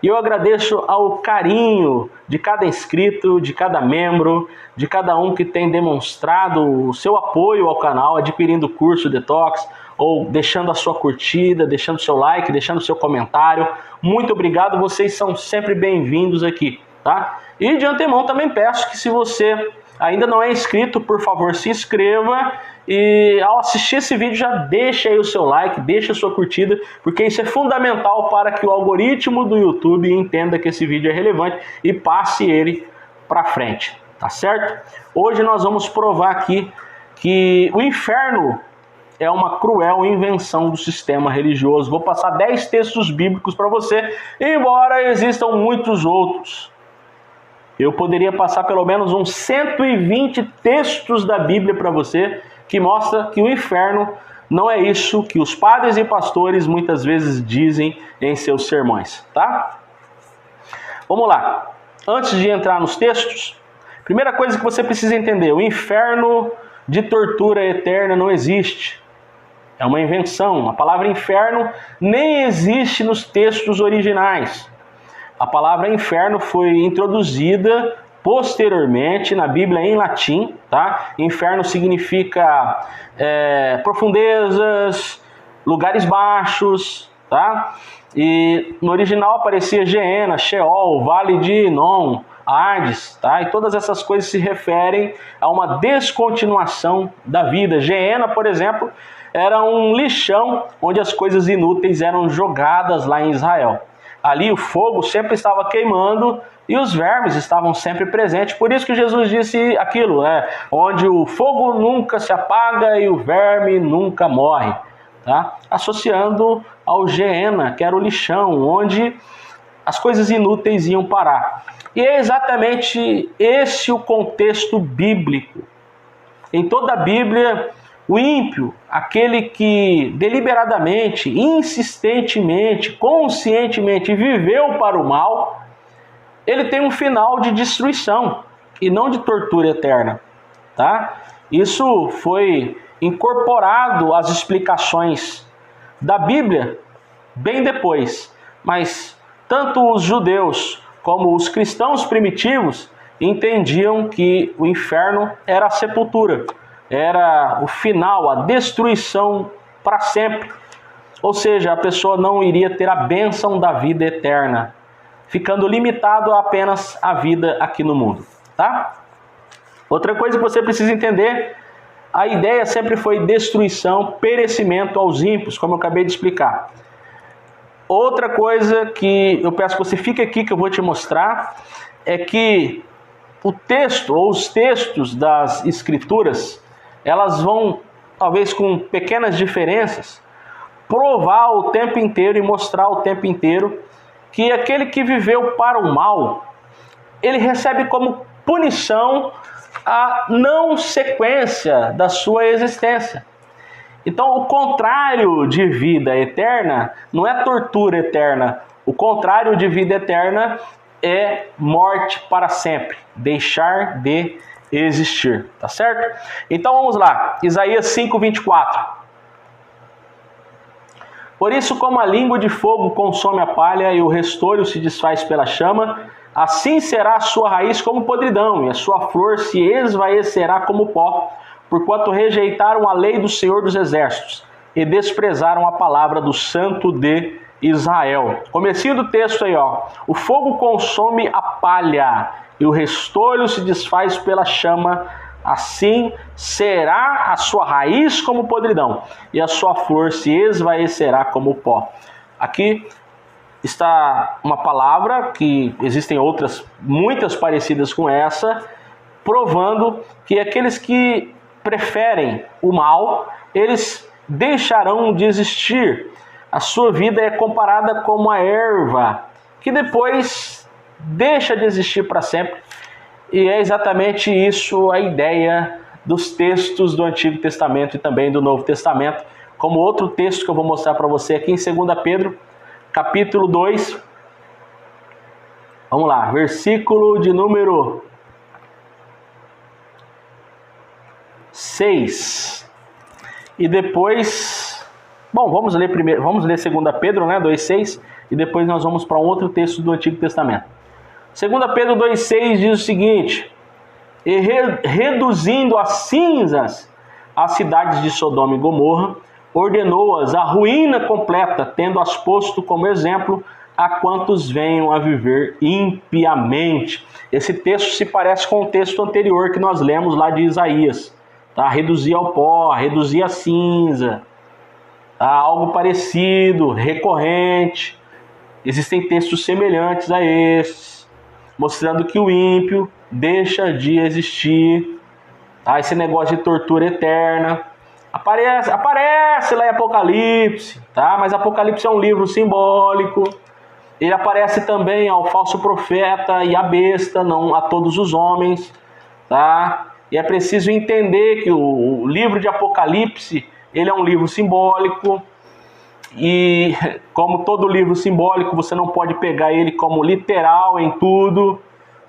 E eu agradeço ao carinho de cada inscrito, de cada membro, de cada um que tem demonstrado o seu apoio ao canal, adquirindo o curso Detox, ou deixando a sua curtida, deixando o seu like, deixando o seu comentário. Muito obrigado, vocês são sempre bem-vindos aqui, tá? E de antemão também peço que, se você ainda não é inscrito, por favor, se inscreva. E ao assistir esse vídeo, já deixa aí o seu like, deixa a sua curtida, porque isso é fundamental para que o algoritmo do YouTube entenda que esse vídeo é relevante e passe ele para frente, tá certo? Hoje nós vamos provar aqui que o inferno é uma cruel invenção do sistema religioso. Vou passar 10 textos bíblicos para você, embora existam muitos outros. Eu poderia passar pelo menos uns 120 textos da Bíblia para você, que mostra que o inferno não é isso que os padres e pastores muitas vezes dizem em seus sermões, tá? Vamos lá. Antes de entrar nos textos, primeira coisa que você precisa entender: o inferno de tortura eterna não existe. É uma invenção. A palavra inferno nem existe nos textos originais. A palavra inferno foi introduzida posteriormente na Bíblia em latim, tá? Inferno significa profundezas, lugares baixos, tá? E no original aparecia Geena, Sheol, Vale de Inom, Hades, tá? E todas essas coisas se referem a uma descontinuação da vida. Geena, por exemplo, era um lixão onde as coisas inúteis eram jogadas lá em Israel. Ali o fogo sempre estava queimando e os vermes estavam sempre presentes. Por isso que Jesus disse aquilo, onde o fogo nunca se apaga e o verme nunca morre, tá? Associando ao Geena, que era o lixão, onde as coisas inúteis iam parar. E é exatamente esse o contexto bíblico. Em toda a Bíblia, o ímpio, aquele que deliberadamente, insistentemente, conscientemente viveu para o mal, ele tem um final de destruição e não de tortura eterna, tá? Isso foi incorporado às explicações da Bíblia bem depois, mas tanto os judeus como os cristãos primitivos entendiam que o inferno era a sepultura, era o final, a destruição para sempre. Ou seja, a pessoa não iria ter a bênção da vida eterna, ficando limitado a apenas a vida aqui no mundo, tá? Outra coisa que você precisa entender: a ideia sempre foi destruição, perecimento aos ímpios, como eu acabei de explicar. Outra coisa que eu peço que você fique aqui, que eu vou te mostrar, é que o texto, ou os textos das Escrituras, elas vão, talvez com pequenas diferenças, provar o tempo inteiro e mostrar o tempo inteiro que aquele que viveu para o mal, ele recebe como punição a não sequência da sua existência. Então, o contrário de vida eterna não é tortura eterna. O contrário de vida eterna é morte para sempre, deixar de existir, tá certo? Então vamos lá, Isaías 5:24. Por isso, como a língua de fogo consome a palha e o restolho se desfaz pela chama, assim será a sua raiz como podridão, e a sua flor se esvaecerá como pó, porquanto rejeitaram a lei do Senhor dos Exércitos e desprezaram a palavra do Santo de Israel. Comecinho do texto aí, ó. O fogo consome a palha e o restolho se desfaz pela chama, assim será a sua raiz como podridão, e a sua flor se esvaecerá como pó. Aqui está uma palavra, que existem outras, muitas parecidas com essa, provando que aqueles que preferem o mal, eles deixarão de existir. A sua vida é comparada como a erva, que depois deixa de existir para sempre. E é exatamente isso a ideia dos textos do Antigo Testamento e também do Novo Testamento, como outro texto que eu vou mostrar para você aqui em 2 Pedro, capítulo 2. Vamos lá, versículo de número 6. E depois Bom, vamos ler primeiro, vamos ler 2 Pedro, né, 2,6, e depois nós vamos para um outro texto do Antigo Testamento. 2 Pedro 2,6 diz o seguinte: e reduzindo a cinzas as cidades de Sodoma e Gomorra, ordenou-as à ruína completa, tendo-as posto como exemplo a quantos venham a viver impiamente. Esse texto se parece com o texto anterior que nós lemos lá de Isaías, tá? Reduzir ao pó, reduzir a cinza, tá? Algo parecido, recorrente. Existem textos semelhantes a estes, mostrando que o ímpio deixa de existir, tá? Esse negócio de tortura eterna aparece lá em Apocalipse, tá? Mas Apocalipse é um livro simbólico. Ele aparece também ao falso profeta e à besta, não a todos os homens, tá? E é preciso entender que o livro de Apocalipse, ele é um livro simbólico, e como todo livro simbólico, você não pode pegar ele como literal em tudo,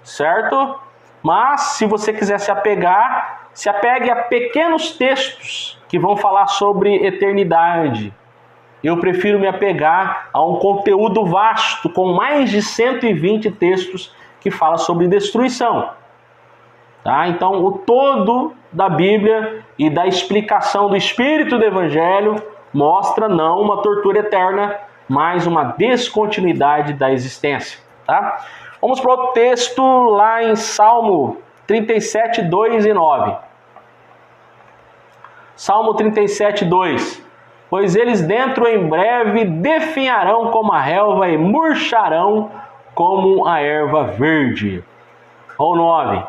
certo? Mas se você quiser se apegar, se apegue a pequenos textos que vão falar sobre eternidade. Eu prefiro me apegar a um conteúdo vasto, com mais de 120 textos que fala sobre destruição. Tá? Então, o todo da Bíblia e da explicação do Espírito do Evangelho mostra não uma tortura eterna, mas uma descontinuidade da existência. Tá? Vamos para o texto lá em Salmo 37, 2 e 9. Salmo 37, 2. Pois eles dentro em breve definharão como a relva e murcharão como a erva verde. Ou 9.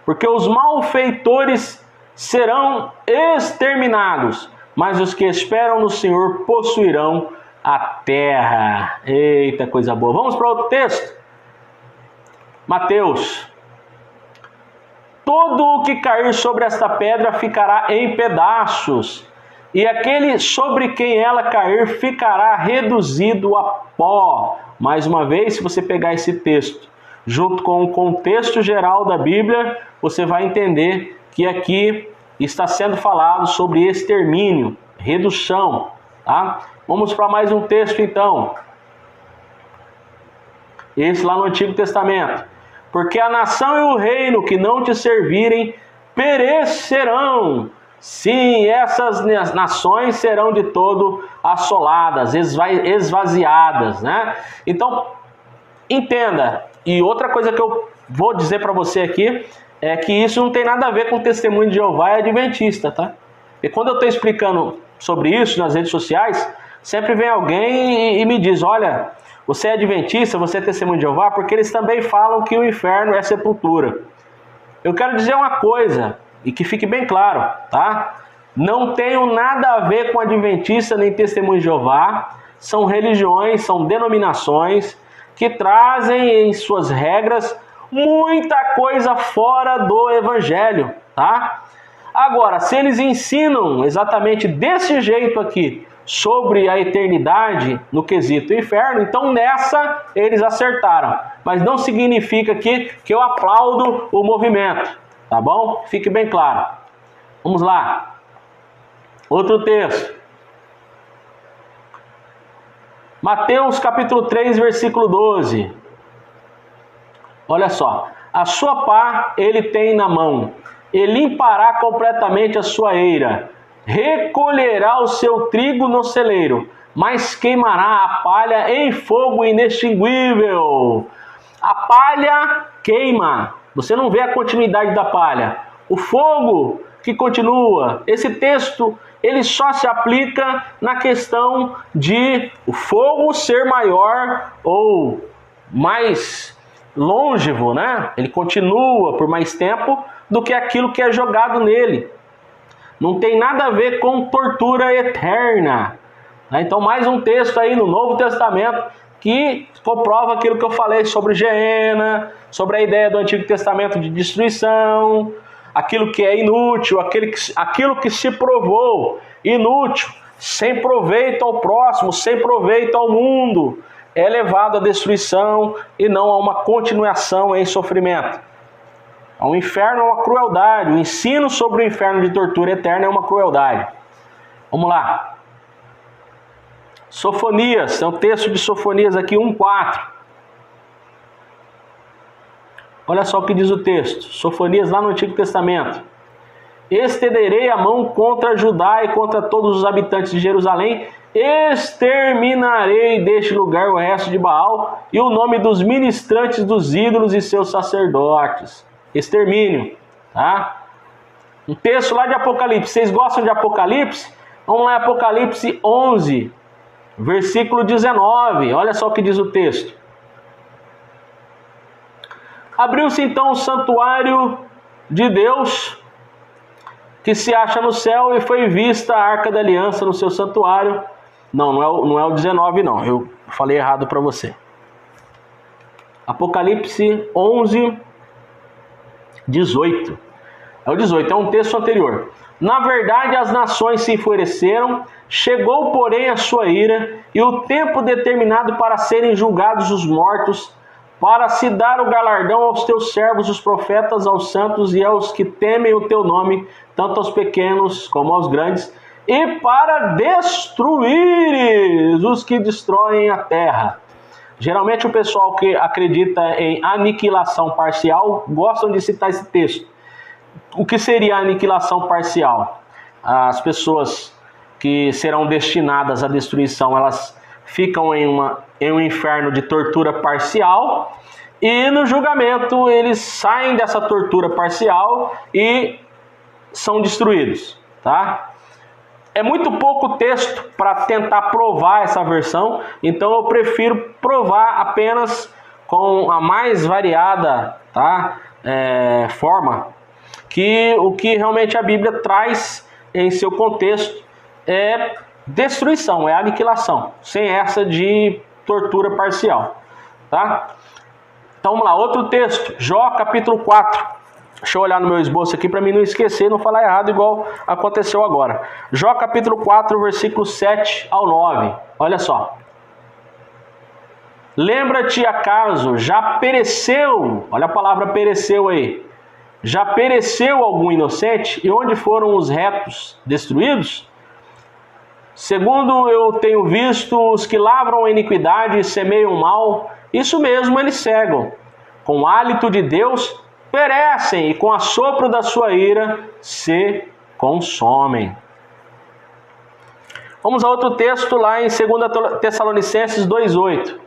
Porque os malfeitores serão exterminados, mas os que esperam no Senhor possuirão a terra. Eita, coisa boa. Vamos para outro texto. Mateus. Todo o que cair sobre esta pedra ficará em pedaços, e aquele sobre quem ela cair ficará reduzido a pó. Mais uma vez, se você pegar esse texto junto com o contexto geral da Bíblia, você vai entender que aqui está sendo falado sobre extermínio, redução. Tá? Vamos para mais um texto então. Esse lá no Antigo Testamento. Porque a nação e o reino que não te servirem perecerão. Sim, essas nações serão de todo assoladas, esvaziadas, né? Então, entenda. E outra coisa que eu vou dizer para você aqui é que isso não tem nada a ver com o testemunho de Jeová e adventista, tá? E quando eu estou explicando sobre isso nas redes sociais, sempre vem alguém e me diz: olha, você é adventista, você é testemunho de Jeová, porque eles também falam que o inferno é sepultura. Eu quero dizer uma coisa, e que fique bem claro, tá? Não tenho nada a ver com adventista nem testemunho de Jeová. São religiões, são denominações que trazem em suas regras muita coisa fora do Evangelho, tá? Agora, se eles ensinam exatamente desse jeito aqui sobre a eternidade no quesito inferno, então nessa eles acertaram. Mas não significa que eu aplaudo o movimento, tá bom? Fique bem claro. Vamos lá. Outro texto. Mateus capítulo 3, versículo 12. Olha só. A sua pá ele tem na mão, e limpará completamente a sua eira. Recolherá o seu trigo no celeiro, mas queimará a palha em fogo inextinguível. A palha queima. Você não vê a continuidade da palha. O fogo que continua. Esse texto, ele só se aplica na questão de o fogo ser maior ou mais longevo, né? Ele continua por mais tempo do que aquilo que é jogado nele. Não tem nada a ver com tortura eterna. Então, mais um texto aí no Novo Testamento que comprova aquilo que eu falei sobre Geena, sobre a ideia do Antigo Testamento de destruição, aquilo que é inútil, aquilo que se provou inútil, sem proveito ao próximo, sem proveito ao mundo, é levado à destruição e não a uma continuação em sofrimento. O inferno é uma crueldade, o ensino sobre o inferno de tortura eterna é uma crueldade. Vamos lá. Sofonias, tem um texto de Sofonias aqui, 1:4. Olha só o que diz o texto. Sofonias lá no Antigo Testamento. Estenderei a mão contra Judá e contra todos os habitantes de Jerusalém, exterminarei deste lugar o resto de Baal e o nome dos ministrantes dos ídolos e seus sacerdotes. Extermínio, tá? Um texto lá de Apocalipse. Vocês gostam de Apocalipse? Vamos lá, Apocalipse 11, versículo 19. Olha só o que diz o texto. Abriu-se então o santuário de Deus, que se acha no céu, e foi vista a Arca da Aliança no seu santuário. Não é o 19 não, eu falei errado para você. Apocalipse 11, 18. É o 18, é um texto anterior. Na verdade, as nações se enfureceram, chegou, porém, a sua ira, e o tempo determinado para serem julgados os mortos, para se dar o galardão aos teus servos, os profetas, aos santos e aos que temem o teu nome, tanto aos pequenos como aos grandes, e para destruires os que destroem a terra. Geralmente o pessoal que acredita em aniquilação parcial gostam de citar esse texto. O que seria a aniquilação parcial? As pessoas que serão destinadas à destruição, elas ficam em um inferno de tortura parcial, e no julgamento eles saem dessa tortura parcial e são destruídos, tá? É muito pouco texto para tentar provar essa versão, então eu prefiro provar apenas com a mais variada, tá? Forma, que o que realmente a Bíblia traz em seu contexto é destruição, é aniquilação, sem essa de tortura parcial, tá? Então vamos lá, outro texto, Jó capítulo 4. Deixa eu olhar no meu esboço aqui para mim não esquecer, não falar errado igual aconteceu agora. Jó capítulo 4, versículos 7 ao 9. Olha só. Lembra-te acaso, já pereceu, olha a palavra pereceu aí, já pereceu algum inocente? E onde foram os retos destruídos? Segundo eu tenho visto, os que lavram a iniquidade e semeiam o mal, isso mesmo eles cegam. Com o hálito de Deus perecem, e com o assopro da sua ira se consomem. Vamos a outro texto lá em 2 Tessalonicenses 2:8.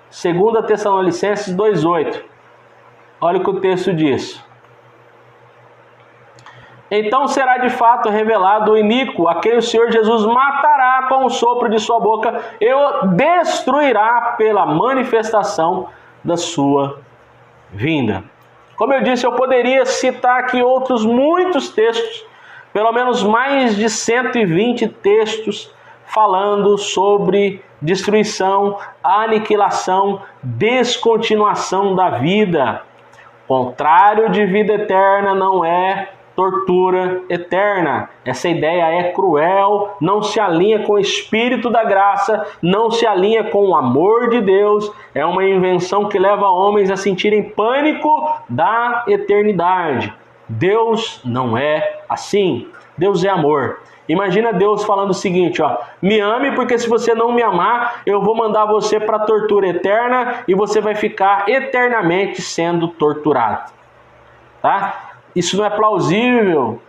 2 Tessalonicenses 2:8. Olha o que o texto diz. Então será de fato revelado o iníquo, a quem o Senhor Jesus matará com o sopro de sua boca e o destruirá pela manifestação da sua vinda. Como eu disse, eu poderia citar aqui outros muitos textos, pelo menos mais de 120 textos falando sobre destruição, aniquilação, descontinuação da vida. Contrário de vida eterna não é tortura eterna. Essa ideia é cruel, não se alinha com o espírito da graça, não se alinha com o amor de Deus. É uma invenção que leva homens a sentirem pânico da eternidade. Deus não é assim. Deus é amor. Imagina Deus falando o seguinte, ó: me ame, porque se você não me amar, eu vou mandar você para a tortura eterna e você vai ficar eternamente sendo torturado. Tá? Isso não é plausível,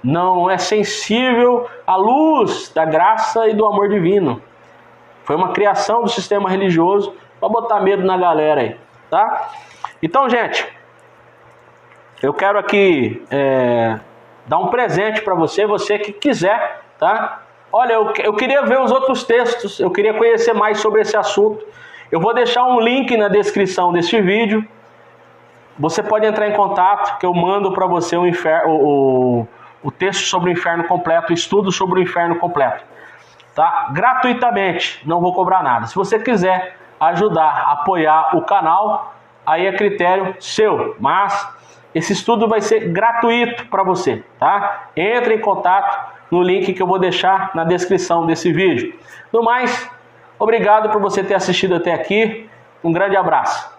não é sensível à luz da graça e do amor divino. Foi uma criação do sistema religioso para botar medo na galera aí, tá? Então, gente, eu quero aqui dar um presente para você que quiser, tá? Olha, eu queria ver os outros textos, eu queria conhecer mais sobre esse assunto. Eu vou deixar um link na descrição deste vídeo. Você pode entrar em contato, que eu mando para você o texto sobre o inferno completo, o estudo sobre o inferno completo, tá? Gratuitamente, não vou cobrar nada. Se você quiser ajudar, apoiar o canal, aí é critério seu, mas esse estudo vai ser gratuito para você, tá? Entre em contato no link que eu vou deixar na descrição desse vídeo. No mais, obrigado por você ter assistido até aqui, um grande abraço.